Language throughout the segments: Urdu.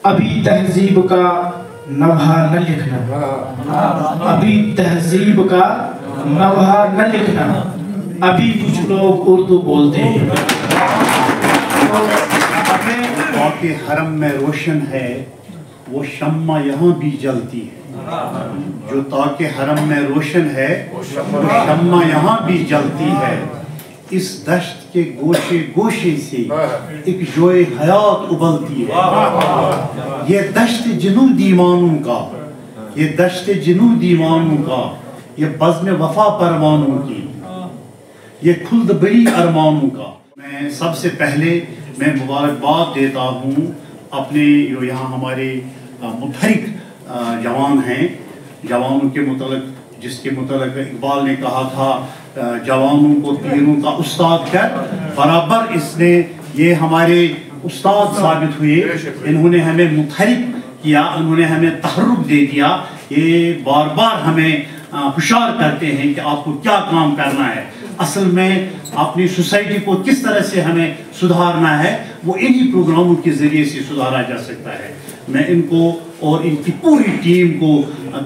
ابھی تہذیب کا نوحہ نہ لکھنا، ابھی تہذیب کا نوحہ نہ لکھنا، ابھی کچھ لوگ اردو بولتے ہیں۔ باقی حرم میں روشن ہے وہ شمع یہاں بھی جلتی ہے، جو تاکہ حرم میں روشن ہے وہ شمع یہاں بھی جلتی ہے۔ اس دشت کے گوشے گوشے سے ایک جوئے حیات ابلتی ہے۔ یہ دشت جنو دیوانوں کا، یہ دشت جنو دیوانوں کا، یہ بزم وفا پروانوں کی، یہ کھلد بری ارمانوں کا۔ میں سب سے پہلے میں مبارکباد دیتا ہوں اپنے جو یہاں ہمارے متحرک جوان ہیں، جوانوں کے متعلق، جس کے متعلق اقبال نے کہا تھا جوانوں کو تیروں کا استاد کر، برابر اس نے یہ ہمارے استاد ثابت ہوئے۔ انہوں نے ہمیں متحرک کیا، انہوں نے ہمیں تحرک دے دیا، یہ بار بار ہمیں ہوشیار کرتے ہیں کہ آپ کو کیا کام کرنا ہے، اصل میں اپنی سوسائٹی کو کس طرح سے ہمیں سدھارنا ہے، وہ انہی پروگراموں کے ذریعے سے سدھارا جا سکتا ہے۔ میں ان کو اور ان کی پوری ٹیم کو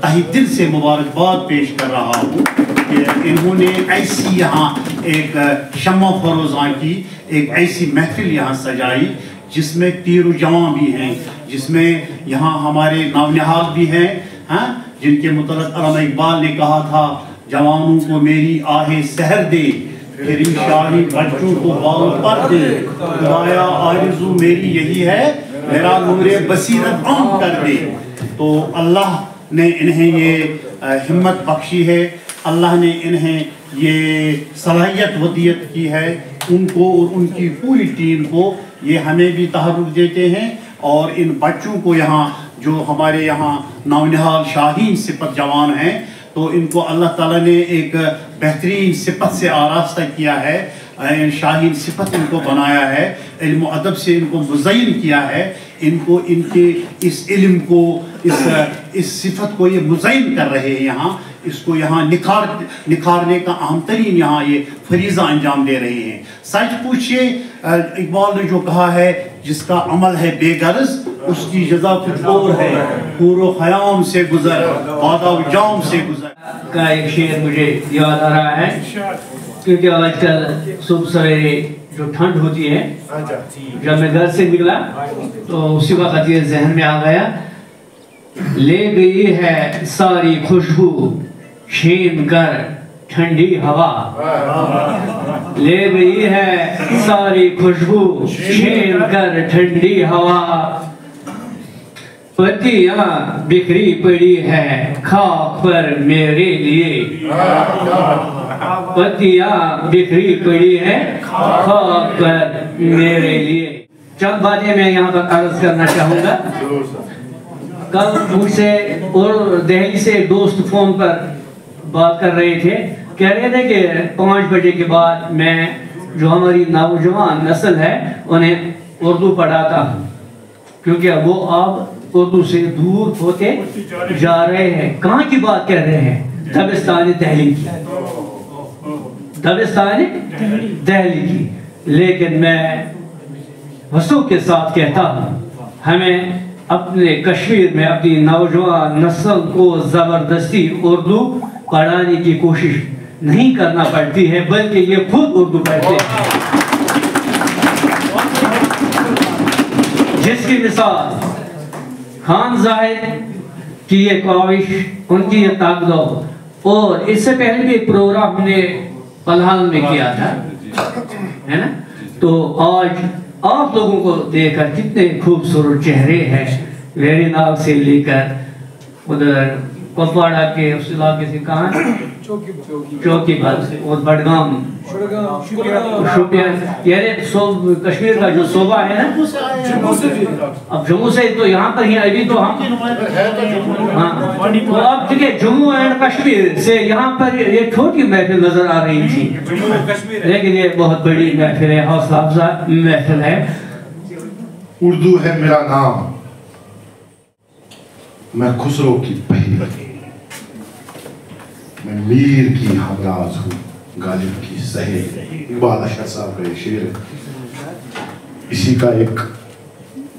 تہہ دل سے مبارکباد پیش کر رہا ہوں کہ انہوں نے ایسی یہاں ایک شمع فروزاں کی ایک ایسی محفل یہاں سجائی جس میں پیر و جوان بھی ہیں، جس میں یہاں ہمارے نونہال بھی ہیں، جن کے متعلق علامہ اقبال نے کہا تھا جوانوں کو میری آہیں سحر دے، پھر شاہی بچوں کو بال پر دے، خدایا آرزو میری یہی ہے میرا نور بصیرت عام کر دے۔ تو اللہ نے انہیں یہ ہمت بخشی ہے، اللہ نے انہیں یہ صلاحیت ودیت کی ہے، ان کو اور ان کی پوری ٹیم کو یہ ہمیں بھی تحرک دیتے ہیں، اور ان بچوں کو یہاں جو ہمارے یہاں نونہال شاہین صفت جوان ہیں، تو ان کو اللہ تعالیٰ نے ایک بہترین صفت سے آراستہ کیا ہے، شاہین صفت ان کو بنایا ہے، علم و ادب سے ان کو مزین کیا ہے، ان کو ان کے اس علم کو اس صفت کو یہ مزین کر رہے ہیں، یہاں اس کو یہاں نکھارنے کا اہم ترین یہاں یہ فریضہ انجام دے رہے ہیں۔ سچ پوچھئے اقبال نے جو کہا ہے جس کا عمل ہے بے غرض اس کی جزا کچھ اور ہے، حور و خیام سے گزر بادہ و جام سے گزر کا ایک شعر مجھے یاد آ رہا ہے، کیونکہ آج کل صبح سویرے جو ٹھنڈ ہوتی ہے، جب میں گھر سے نکلا تو اسی وقت یہ ذہن میں آ گیا، لے گئی ہے ساری خوشبو چھین کر ٹھنڈی ہوا، لے گئی ہے ساری خوشبو چھین کر ٹھنڈی ہوا، پتیاں بکھری پڑی ہے خاک پر میرے لیے، پتیاں بکھری پڑی ہے خاک پر میرے لیے۔ چند باتیں میں یہاں پر عرض کرنا چاہوں گا۔ کل مجھ سے اور دہلی سے دوست فون پر بات کر رہے تھے، کہہ رہے تھے کہ 5 بجے کے بعد میں جو ہماری نوجوان نسل ہے انہیں اردو پڑھاتا ہوں، کیونکہ وہ اب اردو سے دور ہوتے جا رہے ہیں۔ کہاں کی بات کہہ رہے ہیں؟ دبستان دہلی کی، دبستان دہلی کی۔ لیکن میں وسوخ کے ساتھ کہتا ہوں، ہمیں اپنے کشمیر میں اپنی نوجوان نسل کو زبردستی اردو پڑھانے کی کوشش نہیں کرنا پڑتی ہے، بلکہ یہ خود اردو پڑھتے ہیں۔ جس کی مثال خان زاہد کی یہ کاوش، ان کی یہ تاغدو، اور اس سے پہلے بھی ایک پروگرام ہم نے پلہال میں کیا تھا، ہے نا؟ تو آج آپ لوگوں کو دیکھ کر کتنے خوبصورت چہرے ہیں، ویری ناگ سے لے کر ادھر کپواڑہ کے اس علاقے سے کہاں چوکی بات اور بڑگام شوپیان، یعنی کشمیر کا جو صوبہ ہے نا، اب جموں سے تو یہاں پر ہی ابھی تو ہم تو اب دیکھیں جموں اینڈ کشمیر سے یہاں پر یہ چھوٹی محفل نظر آ رہی تھی، لیکن یہ بہت بڑی محفل ہے، حوصلہ افزا محفل ہے۔ اردو ہے میرا نام، میں خسرو کی پہلی، میں میر کی ہمراز ہوں، غالب کی سہیل۔ اقبال اشرف صاحب کا یہ شعر ہے، اسی کا ایک